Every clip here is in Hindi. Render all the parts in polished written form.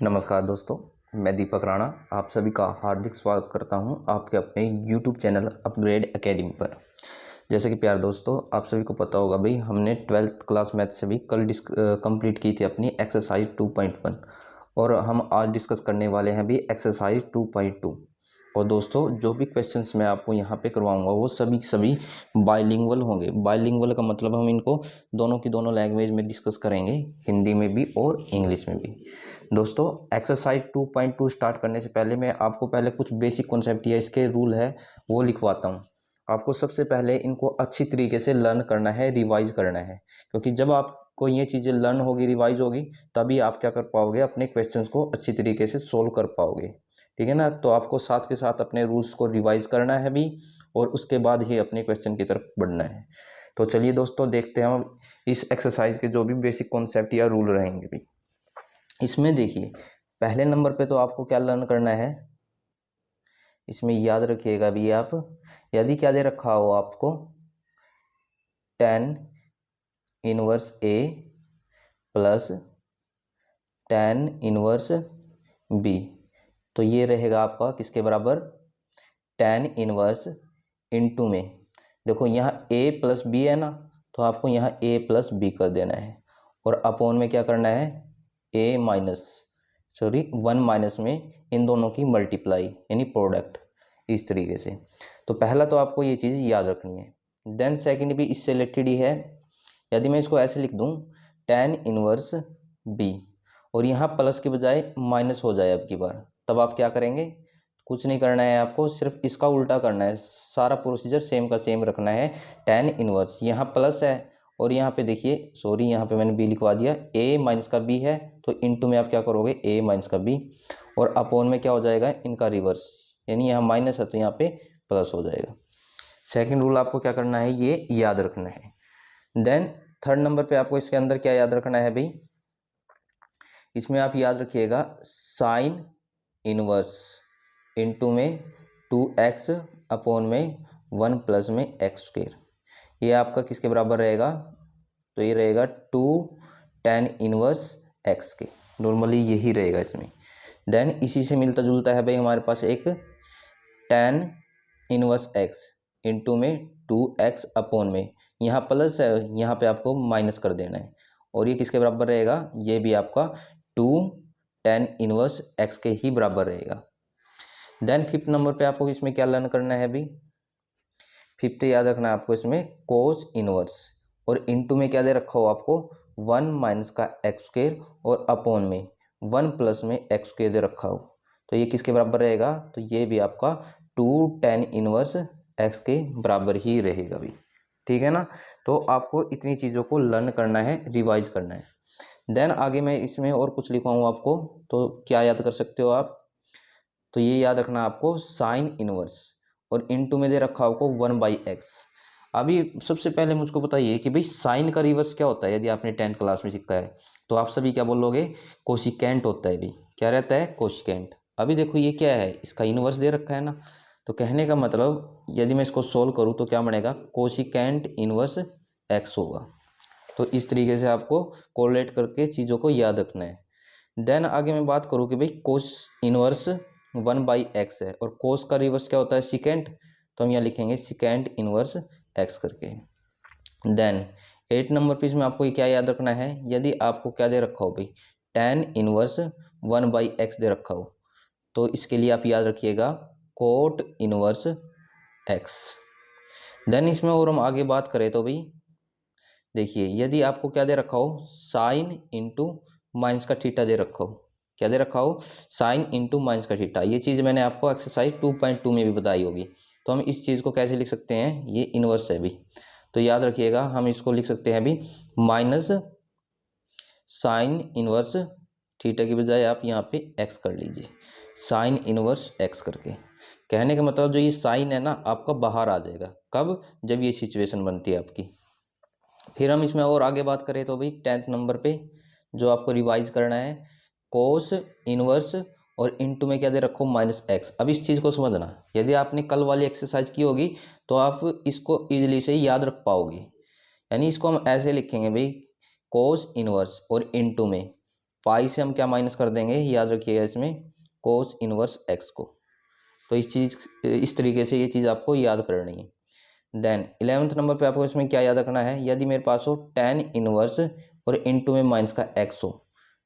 नमस्कार दोस्तों, मैं दीपक राणा आप सभी का हार्दिक स्वागत करता हूं आपके अपने YouTube चैनल अपग्रेड एकेडमी पर। जैसे कि प्यारे दोस्तों, आप सभी को पता होगा भाई, हमने 12th क्लास मैथ से भी कल कंप्लीट की थी अपनी एक्सरसाइज 2.1 और हम आज डिस्कस करने वाले हैं भी एक्सरसाइज 2.2। और दोस्तों, जो भी क्वेश्चंस मैं आपको यहाँ पे करवाऊंगा वो सभी के सभी बाइलिंगुअल होंगे। बाइलिंगुअल का मतलब हम इनको दोनों की दोनों लैंग्वेज में डिस्कस करेंगे, हिंदी में भी और इंग्लिश में भी। दोस्तों, एक्सरसाइज 2.2 स्टार्ट करने से पहले मैं आपको पहले कुछ बेसिक कॉन्सेप्ट या इसके रूल है वो लिखवाता हूँ। आपको सबसे पहले इनको अच्छी तरीके से लर्न करना है, रिवाइज करना है, क्योंकि जब आपको ये चीज़ें लर्न होगी, रिवाइज होगी, तभी आप क्या कर पाओगे, अपने क्वेश्चंस को अच्छी तरीके से सोल्व कर पाओगे। ठीक है ना। तो आपको साथ के साथ अपने रूल्स को रिवाइज करना है भी, और उसके बाद ही अपने क्वेश्चन की तरफ बढ़ना है। तो चलिए दोस्तों, देखते हैं हम इस एक्सरसाइज के जो भी बेसिक कॉन्सेप्ट या रूल रहेंगे भी। इसमें देखिए, पहले नंबर पे तो आपको क्या लर्न करना है, इसमें याद रखिएगा भी आप, यदि क्या दे रखा हो आपको tan inverse A plus tan inverse B, तो ये रहेगा आपका किसके बराबर, tan इनवर्स इनटू में, देखो यहाँ A प्लस बी है ना, तो आपको यहाँ A प्लस बी कर देना है, और अपॉन में क्या करना है, A माइनस 1 माइनस में इन दोनों की मल्टीप्लाई यानी प्रोडक्ट, इस तरीके से। तो पहला तो आपको ये चीज़ याद रखनी है। देन सेकंड भी इससे रिलेटेड ही है। यदि मैं इसको ऐसे लिख दूं tan इनवर्स B और यहाँ प्लस के बजाय माइनस हो जाए अब की बार, तब आप क्या करेंगे, कुछ नहीं करना है आपको, सिर्फ इसका उल्टा करना है, सारा प्रोसीजर सेम का सेम रखना है। tan इनवर्स यहाँ प्लस है और यहाँ पे देखिए, सॉरी यहाँ पे मैंने b लिखवा दिया, a माइनस का b है, तो इनटू में आप क्या करोगे, a माइनस का b, और अपॉन में क्या हो जाएगा, इनका रिवर्स, यानी यहाँ माइनस है तो यहाँ पे प्लस हो जाएगा। सेकंड रूल आपको क्या करना है, ये याद रखना है। देन थर्ड नंबर पे आपको इसके अंदर क्या याद रखना है भाई, इसमें आप याद रखिएगा साइन इनवर्स इनटू में 2x अपॉन में 1 प्लस में x स्क्वायर, ये आपका किसके बराबर रहेगा, तो ये रहेगा 2 tan इनवर्स x के, नॉर्मली यही रहेगा इसमें। देन इसी से मिलता जुलता है भाई हमारे पास एक tan इनवर्स x इनटू में 2x अपॉन में, यहाँ प्लस है, यहाँ पे आपको माइनस कर देना है, और ये किसके बराबर रहेगा, ये भी आपका 2 tan इनवर्स x के ही बराबर रहेगा। देन फिफ्थ नंबर पे आपको इसमें क्या लर्न करना है अभी, फिफ्थ याद रखना है आपको, इसमें कोस इनवर्स, और इनटू में क्या दे रखा हो आपको, 1 माइनस का एक्स स्क्वायर, और अपॉन में 1 प्लस में एक्स स्क्वायर दे रखा हो, तो ये किसके बराबर रहेगा, तो ये भी आपका 2 tan इनवर्स एक्स के बराबर ही रहेगा भी। ठीक है ना। तो आपको इतनी चीज़ों को लर्न करना है, रिवाइज करना है। देन आगे मैं इसमें और कुछ लिखवाऊँ आपको, तो क्या याद कर सकते हो आप, तो ये याद रखना आपको साइन इनवर्स, और इनटू में दे रखा आपको 1/x। अभी सबसे पहले मुझको बताइए कि भाई साइन का रिवर्स क्या होता है, यदि आपने 10th क्लास में सीखा है तो आप सभी क्या बोलोगे, कोशिकेंट होता है भाई, क्या रहता है, कोशिकेंट। अभी देखो ये क्या है, इसका इनवर्स दे रखा है ना, तो कहने का मतलब यदि मैं इसको सोल्व करूँ तो क्या बनेगा, कोशिकेंट इनवर्स x होगा। तो इस तरीके से आपको कोरिलेट करके चीज़ों को याद रखना है। देन आगे मैं बात करूँ कि भाई कोस इनवर्स 1/x है, और कोस का रिवर्स क्या होता है, सिकेंट, तो हम यहाँ लिखेंगे सिकेंट इनवर्स x करके। देन 8 नंबर पे इसमें आपको क्या याद रखना है, यदि आपको क्या दे रखा हो भाई, tan इनवर्स 1/x दे रखा हो, तो इसके लिए आप याद रखिएगा कोट इनवर्स x। देन इसमें और हम आगे बात करें तो भाई देखिए, यदि आपको क्या दे रखा हो, साइन इंटू माइनस का थीटा दे रखा हो, क्या दे रखा हो, साइन इंटू माइनस का थीटा, ये चीज़ मैंने आपको एक्सरसाइज 2.2 में भी बताई होगी। तो हम इस चीज़ को कैसे लिख सकते हैं, ये इनवर्स है भी, तो याद रखिएगा हम इसको लिख सकते हैं अभी माइनस साइन इनवर्स थीटा की बजाय आप यहाँ पे एक्स कर लीजिए, साइन इनवर्स एक्स करके। कहने का मतलब जो ये साइन है ना आपका बाहर आ जाएगा, कब, जब ये सिचुएशन बनती है आपकी। फिर हम इसमें और आगे बात करें तो भाई 10th नंबर पे जो आपको रिवाइज करना है, कोस इनवर्स और इनटू में क्या दे रखो, -x। अब इस चीज़ को समझना, यदि आपने कल वाली एक्सरसाइज की होगी तो आप इसको इजीली से याद रख पाओगे। यानी इसको हम ऐसे लिखेंगे भाई, कोस इनवर्स और इनटू में पाई से हम क्या माइनस कर देंगे, याद रखिएगा इसमें, कोस इनवर्स एक्स को। तो इस तरीके से ये चीज़ आपको याद करनी है। देन 11वें नंबर पे आपको इसमें क्या याद रखना है, यदि मेरे पास हो tan इनवर्स और इनटू में माइनस का x हो,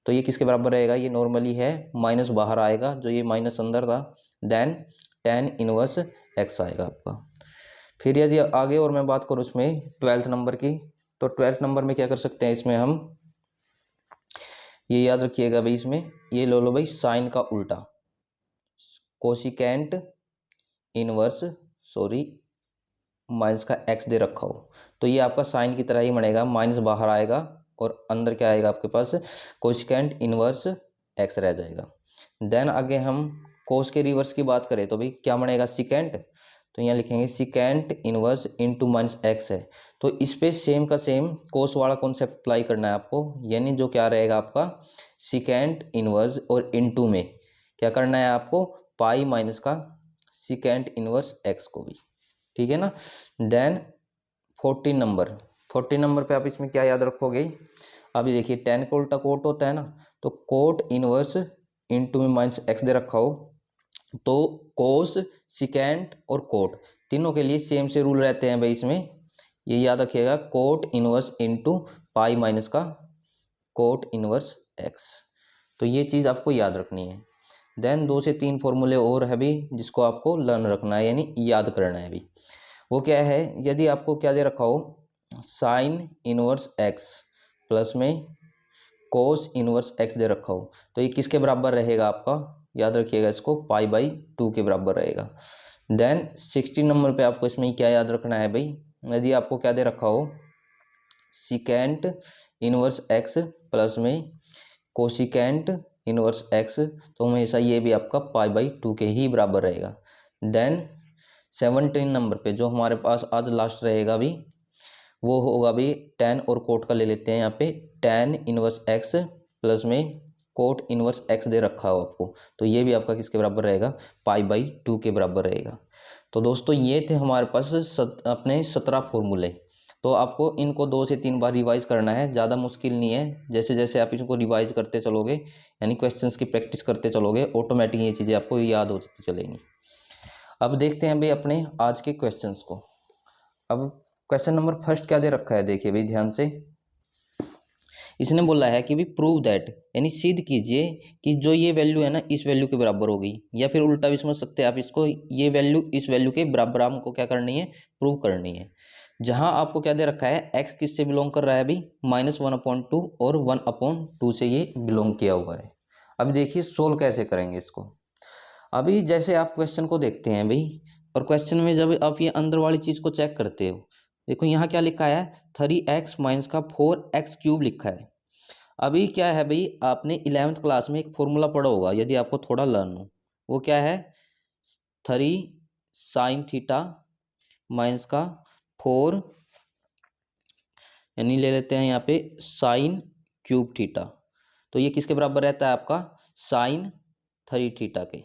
तो ये किसके बराबर रहेगा, ये नॉर्मली है माइनस बाहर आएगा, जो ये माइनस अंदर था, देन tan इनवर्स x आएगा आपका। फिर यदि आगे और मैं बात करूँ इसमें 12वें नंबर की, तो 12वें नंबर में क्या कर सकते हैं, इसमें हम ये याद रखिएगा भाई, इसमें ये लो भाई साइन का उल्टा, कोसिकेंट इनवर्स सॉरी माइनस का x दे रखा हो, तो ये आपका साइन की तरह ही बनेगा, माइनस बाहर आएगा और अंदर क्या आएगा आपके पास, कोसिकेंट इनवर्स x रह जाएगा। देन आगे हम कोस के रिवर्स की बात करें तो भाई क्या बनेगा, सिकेंट, तो यहाँ लिखेंगे secant inverse into minus x है, तो इस पे सेम का सेम कोस वाला कॉन्सेप्ट अप्लाई करना है आपको, यानी जो क्या रहेगा आपका सिकेंट इनवर्स और इनटू में क्या करना है आपको, पाई माइनस का सिकेंट इनवर्स x को भी, ठीक है ना। देन 14 नंबर पे आप इसमें क्या याद रखोगे, अभी देखिए टेन का उल्टा कोट होता है ना, तो कोट इनवर्स इनटू में माइनस एक्स दे रखा हो, तो कोस सिकेंट और कोट तीनों के लिए सेम से रूल रहते हैं भाई, इसमें ये याद रखिएगा, cot inverse into pi minus का कोट इनवर्स एक्स, तो ये चीज़ आपको याद रखनी है। देन 2 से 3 फॉर्मूले और है भी जिसको आपको लर्न रखना है, यानी याद करना है भी। वो क्या है, यदि आपको क्या दे रखा हो, साइन इनवर्स एक्स प्लस में कोस इनवर्स एक्स दे रखा हो, तो ये किसके बराबर रहेगा आपका, याद रखिएगा इसको, पाई बाई 2 के बराबर रहेगा। देन 16 नंबर पे आपको इसमें क्या याद रखना है भाई, यदि आपको क्या दे रखा हो, सिकेंट इनवर्स एक्स प्लस में कोसिकेंट इनवर्स एक्स, तो हमेशा ये भी आपका पाई बाई 2 के ही बराबर रहेगा। देन 17 नंबर पे जो हमारे पास आज लास्ट रहेगा भी, वो होगा भी tan और कोट का ले लेते हैं यहाँ पे, tan इनवर्स एक्स प्लस में कोट इनवर्स एक्स दे रखा हो आपको, तो ये भी आपका किसके बराबर रहेगा, पाई बाई 2 के बराबर रहेगा। तो दोस्तों ये थे हमारे पास अपने 17 फॉर्मूले, तो आपको इनको 2 से 3 बार रिवाइज करना है, ज़्यादा मुश्किल नहीं है, जैसे जैसे आप इनको रिवाइज करते चलोगे, यानी क्वेश्चंस की प्रैक्टिस करते चलोगे, ऑटोमेटिक ये चीज़ें आपको याद होती चलेंगी। अब देखते हैं भाई अपने आज के क्वेश्चंस को। अब क्वेश्चन नंबर फर्स्ट क्या दे रखा है, देखिए भाई ध्यान से, इसने बोला है कि भी प्रूव दैट, यानी सिद्ध कीजिए कि जो ये वैल्यू है ना इस वैल्यू के बराबर होगी, या फिर उल्टा भी समझ सकते हैं आप इसको, ये वैल्यू इस वैल्यू के बराबर हमको क्या करनी है, प्रूव करनी है। जहां आपको क्या दे रखा है, x किससे बिलोंग कर रहा है अभी, -1/2 और 1/2 से ये बिलोंग किया हुआ है। अब देखिए सोल्व कैसे करेंगे इसको। अभी जैसे आप क्वेश्चन को देखते हैं भाई, और क्वेश्चन में जब आप ये अंदर वाली चीज़ को चेक करते हो, देखो यहाँ क्या लिखा है, 3x माइनस का 4x³ लिखा है। अभी क्या है भाई, आपने 11th क्लास में एक फॉर्मूला पढ़ा होगा, यदि आपको थोड़ा लर्न हो, वो क्या है, 3 साइन थीटा माइनस का 4, यानी ले लेते हैं यहाँ पे साइन क्यूब थीटा, तो ये किसके बराबर रहता है आपका, साइन 3 थीटा के,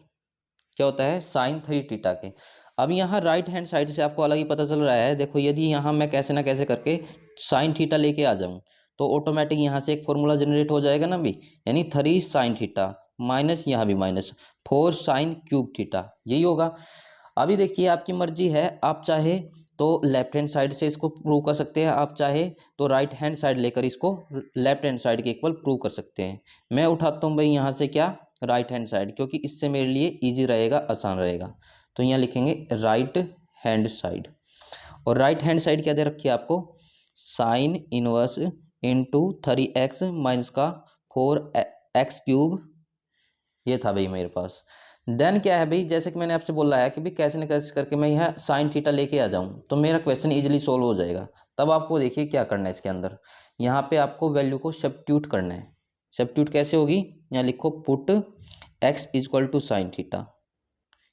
क्या होता है, साइन 3 थीटा के। अब यहाँ राइट हैंड साइड से आपको अलग ही पता चल रहा है, देखो यदि यहाँ मैं कैसे ना कैसे करके साइन थीटा लेके आ जाऊँ, तो ऑटोमेटिक यहाँ से एक फॉर्मूला जनरेट हो जाएगा ना भी, यानी 3 साइन थीटा माइनस यहाँ भी माइनस 4 साइन क्यूब थीटा, यही होगा। अभी देखिए आपकी मर्जी है, आप चाहे तो लेफ्ट हैंड साइड से इसको प्रूव कर सकते हैं, आप चाहे तो राइट हैंड साइड लेकर इसको लेफ्ट हैंड साइड के इक्वल प्रूव कर सकते हैं। मैं उठाता हूँ भाई यहाँ से क्या, राइट हैंड साइड, क्योंकि इससे मेरे लिए इजी रहेगा, आसान रहेगा। तो यहाँ लिखेंगे राइट हैंड साइड, और राइट हैंड साइड क्या दे रखी है आपको, sine inverse into 3x minus का 4x³, ये था भाई मेरे पास। देन क्या है भाई, जैसे कि मैंने आपसे बोला है कि भाई कैसे न कैसे करके मैं यहाँ साइन थीटा लेके आ जाऊँ, तो मेरा क्वेश्चन इजीली सोल्व हो जाएगा। तब आपको देखिए क्या करना है, इसके अंदर यहाँ पे आपको वैल्यू को सब्स्टिट्यूट करना है। सब्स्टिट्यूट कैसे होगी, यहाँ लिखो put x equal to sine theta,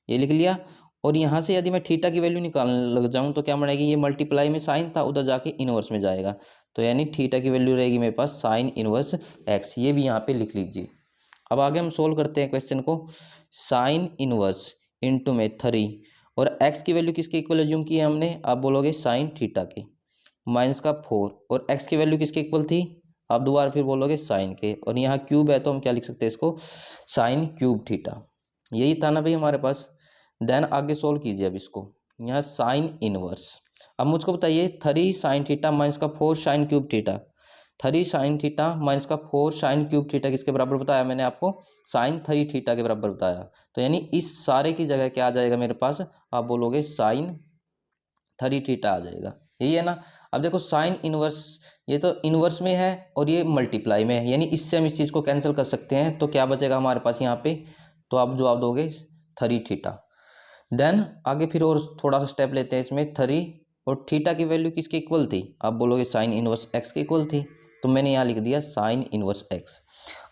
ये लिख लिया, और यहाँ से यदि मैं थीटा की वैल्यू निकालने लग जाऊँ तो क्या बनेगी, ये मल्टीप्लाई में साइन था उधर जाके इनवर्स में जाएगा, तो यानी थीटा की वैल्यू रहेगी मेरे पास साइन इनवर्स x, ये भी यहाँ पे लिख लीजिए। अब आगे हम सोल्व करते हैं क्वेश्चन को, साइन इनवर्स इंटू में 3, और x की वैल्यू किसके इक्वल एज्यूम की है हमने, आप बोलोगे साइन थीटा के, माइनस का 4, और x की वैल्यू किसके इक्वल थी आप दोबारा फिर बोलोगे साइन के, और यहाँ क्यूब है तो हम क्या लिख सकते हैं इसको, साइन क्यूब थीटा। यही था ना भाई हमारे पास। देन आगे सोल्व कीजिए अब इसको, यहाँ साइन इनवर्स। अब मुझको बताइए 3 साइन थीटा माइनस का 4 sine cube theta, 3 sine theta minus का 4 साइन क्यूब थीटा किसके बराबर बताया मैंने आपको, साइन 3 थीटा के बराबर बताया। तो यानी इस सारे की जगह क्या आ जाएगा मेरे पास, आप बोलोगे साइन 3 थीटा आ जाएगा, यही है ना। अब देखो साइन इनवर्स, ये तो इनवर्स में है और ये मल्टीप्लाई में है, यानी इससे हम इस चीज़ को कैंसिल कर सकते हैं। तो क्या बचेगा हमारे पास यहाँ पे, तो आप जवाब दोगे 3 थीटा। देन आगे फिर और थोड़ा सा स्टेप लेते हैं इसमें, 3 और थीटा की वैल्यू किसके इक्वल थी, आप बोलोगे साइन इनवर्स एक्स के इक्वल थी। तो मैंने यहाँ लिख दिया साइन इनवर्स एक्स।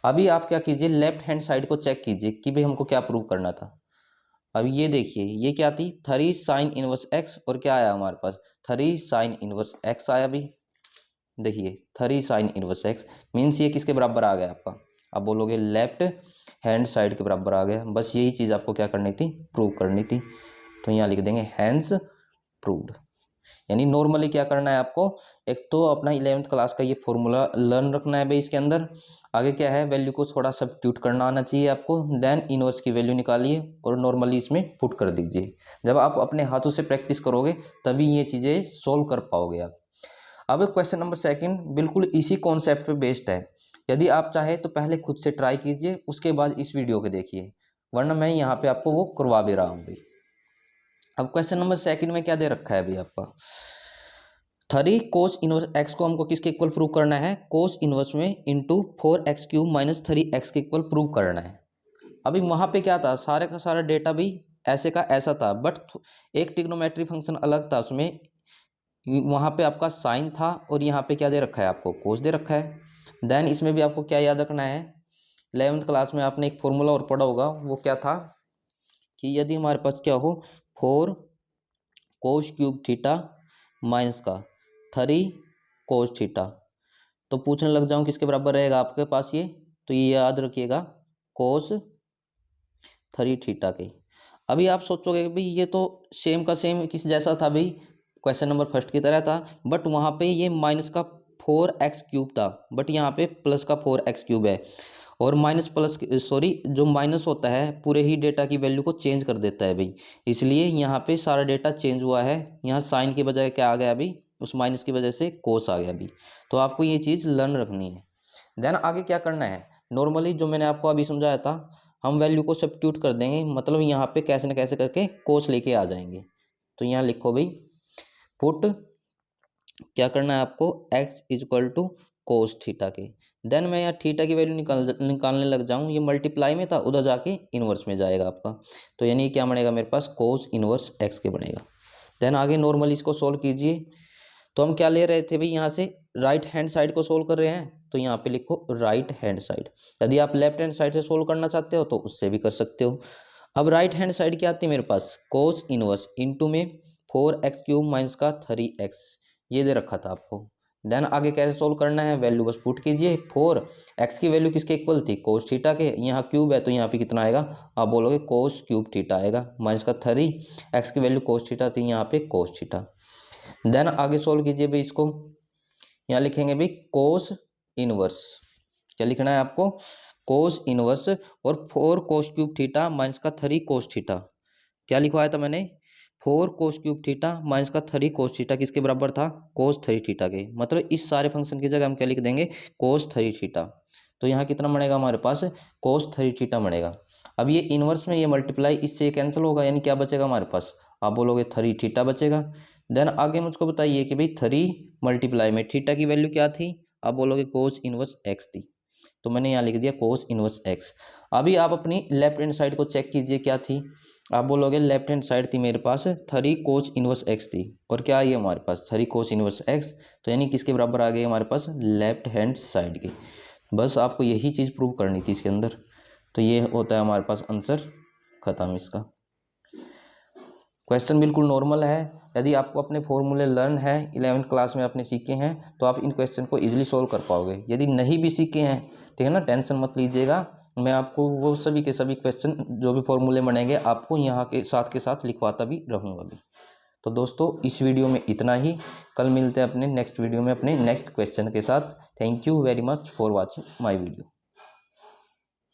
अभी आप क्या कीजिए, लेफ्ट हैंड साइड को चेक कीजिए कि भाई हमको क्या प्रूव करना था। अब ये देखिए ये क्या थी, 3 साइन इनवर्स एक्स, और क्या आया हमारे पास 3 साइन इनवर्स एक्स आया। भी देखिए 3 साइन इनवर्स एक्स मीन्स ये किसके बराबर आ गया आपका, आप बोलोगे लेफ्ट हैंड साइड के बराबर आ गया। बस यही चीज़ आपको क्या करनी थी, प्रूव करनी थी। तो यहाँ लिख देंगे हैंस प्रूव्ड। यानी नॉर्मली क्या करना है आपको, एक तो अपना 11th क्लास का ये फॉर्मूला लर्न रखना है भाई, इसके अंदर आगे क्या है, वैल्यू को थोड़ा सब्स्टिट्यूट करना आना चाहिए आपको। देन इनवर्स की वैल्यू निकालिए और नॉर्मली इसमें पुट कर दीजिए। जब आप अपने हाथों से प्रैक्टिस करोगे तभी ये चीज़ें सोल्व कर पाओगे आप। अब क्वेश्चन नंबर 2 बिल्कुल इसी कॉन्सेप्ट पे बेस्ड है। यदि आप चाहे तो पहले खुद से ट्राई कीजिए, उसके बाद इस वीडियो को देखिए, वरना मैं यहाँ पे आपको वो करवा भी रहा हूँ भाई। अब क्वेश्चन नंबर 2 में क्या दे रखा है भाई आपका, 3 कोस इनवर्स एक्स को हमको किसके इक्वल प्रूव करना है, कोस इनवर्स में इंटू 4x³ माइनस 3x के इक्वल प्रूव करना है। अभी वहाँ पे क्या था, सारे का सारा डेटा भी ऐसे का ऐसा था, बट एक ट्रिग्नोमेट्री फंक्शन अलग था उसमें। वहाँ पे आपका साइन था और यहाँ पे क्या दे रखा है आपको, कोस दे रखा है। देन इसमें भी आपको क्या याद रखना है, 11th क्लास में आपने एक फॉर्मूला और पढ़ा होगा, वो क्या था कि यदि हमारे पास क्या हो 4 कोस क्यूब थीटा माइनस का 3 कोस थीटा, तो पूछने लग जाऊं किसके बराबर रहेगा आपके पास ये, तो ये याद रखिएगा कोस 3 थीटा के। अभी आप सोचोगे कि भाई ये तो सेम का सेम किस जैसा था भाई, क्वेश्चन नंबर 1 की तरह था, बट वहाँ पे ये माइनस का 4x³ था, बट यहाँ पे प्लस का 4x³ है। और माइनस प्लस सॉरी जो माइनस होता है पूरे ही डेटा की वैल्यू को चेंज कर देता है भाई, इसलिए यहाँ पे सारा डेटा चेंज हुआ है। यहाँ साइन की बजाय क्या आ गया अभी, उस माइनस की वजह से कोस आ गया अभी। तो आपको ये चीज़ लर्न रखनी है। देन आगे क्या करना है, नॉर्मली जो मैंने आपको अभी समझाया था, हम वैल्यू को सब्स्टिट्यूट कर देंगे, मतलब यहाँ पे कैसे न कैसे करके कोस लेके आ जाएंगे। तो यहाँ लिखो भाई पुट, क्या करना है आपको, x equal to cos theta के। देन मैं यहाँ थीटा की वैल्यू निकालने लग जाऊँ, ये मल्टीप्लाई में था, उधर जाके इन्वर्स में जाएगा आपका। तो यानी क्या बनेगा मेरे पास, कोस इन्वर्स x के बनेगा। देन आगे नॉर्मली इसको सोल्व कीजिए। तो हम क्या ले रहे थे भाई, यहाँ से राइट हैंड साइड को सोल्व कर रहे हैं, तो यहाँ पे लिखो राइट हैंड साइड। यदि आप लेफ्ट हैंड साइड से सोल्व करना चाहते हो तो उससे भी कर सकते हो। अब राइट हैंड साइड क्या आती है मेरे पास, कोस इनवर्स इंटू में 4x³ माइनस का 3x, ये दे रखा था आपको। देन आगे कैसे सोल्व करना है, वैल्यू बस पुट कीजिए। 4x की वैल्यू किसके इक्वल थी, कोस थीटा के, यहाँ क्यूब है तो यहाँ पे कितना आएगा, आप बोलोगे कोस क्यूब थीटा आएगा, माइनस का 3x की वैल्यू कोस थीटा थी, यहाँ पे कोस थीटा। देन आगे सोल्व कीजिए भाई इसको, यहाँ लिखेंगे भाई कोस इनवर्स, क्या लिखना है आपको, कोस इनवर्स और 4 कोस क्यूब थीटा माइनस का 3 कोस थीटा। क्या लिखवाया था मैंने, 4 कोस क्यूब थीटा माइनस का 3 कोस थीटा किसके बराबर था, कोस 3 थीटा के। मतलब इस सारे फंक्शन की जगह हम क्या लिख देंगे, कोस 3 थीटा। तो यहाँ कितना बनेगा हमारे पास, कोस 3 थीटा बनेगा। अब ये इनवर्स में ये मल्टीप्लाई इससे कैंसिल होगा, यानी क्या बचेगा हमारे पास, आप बोलोगे 3 थीटा बचेगा। देन आगे मुझको बताइए कि भाई 3 मल्टीप्लाई में थीटा की वैल्यू क्या थी, आप बोलोगे कोस इनवर्स एक्स थी, तो मैंने यहाँ लिख दिया कोस इनवर्स एक्स। अभी आप अपनी लेफ्ट हैंड साइड को चेक कीजिए क्या थी, आप बोलोगे लेफ्ट हैंड साइड थी मेरे पास 3 कोस इनवर्स एक्स थी, और क्या आई हमारे पास 3 कोस इनवर्स एक्स, तो यानी किसके बराबर आ गई हमारे पास, लेफ्ट हैंड साइड की। बस आपको यही चीज़ प्रूव करनी थी इसके अंदर। तो ये होता है हमारे पास आंसर, खत्म इसका। क्वेश्चन बिल्कुल नॉर्मल है। यदि आपको अपने फॉर्मूले लर्न है, 11th क्लास में आपने सीखे हैं, तो आप इन क्वेश्चन को इजीली सोल्व कर पाओगे। यदि नहीं भी सीखे हैं, ठीक है ना, टेंशन मत लीजिएगा, मैं आपको वो सभी के सभी क्वेश्चन जो भी फॉर्मूले बनेंगे आपको यहाँ के साथ लिखवाता भी रहूँगा भी। तो दोस्तों इस वीडियो में इतना ही। कल मिलते हैं अपने नेक्स्ट वीडियो में अपने नेक्स्ट क्वेश्चन के साथ। Thank you very much for watching my video.